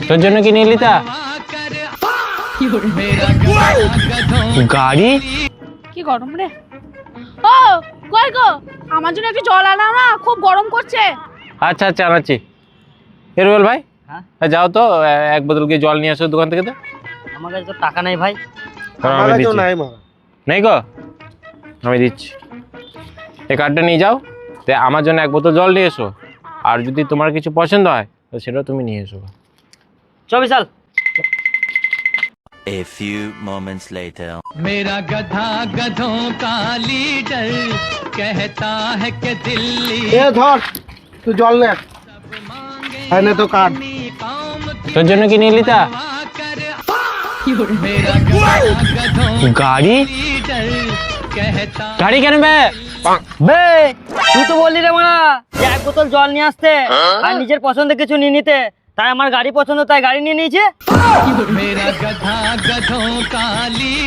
তোর জন্য কি নিয়ে লিতা গাড়ি? কি গরম রে। ও কই গো, আমার জন্য একটু জল আনা না, খুব গরম করছে। আচ্ছা আচ্ছা আনাচ্ছি। এরবল ভাই, হ্যাঁ যাও তো এক বোতল কি জল নিয়ে আসো দোকান থেকে। তো আমার কাছে তো টাকা নাই ভাই। নেই গো, আমি দিচ্ছি। এই কার্ডটা নিয়ে যাও, তো আমার জন্য এক বোতল জল নিয়ে এসো। আর যদি তোমার কিছু পছন্দ হয় তো সেটাও তুমি নিয়ে এসো। চ বিশাল। A few moments later. मेरा गधा गधों का लीडर कहता है कि दिल्ली এ ধর তুই জল নে, এনে তো কার্ড। তোর জন্য কি নিয়ে লিতা मेरा गधा गधों গাড়ি? लीडर कहता গাড়ি কেন বে? বে তুই তো বললি রে মানা যে এক বোতল জল নিয়ে আসতে আর নিজের পছন্দের কিছু নিয়ে নিতে, তাই আমার গাড়ি পছন্দ তাই গাড়ি নিয়ে নিয়েছে। मेरा गधा गधों का लीडर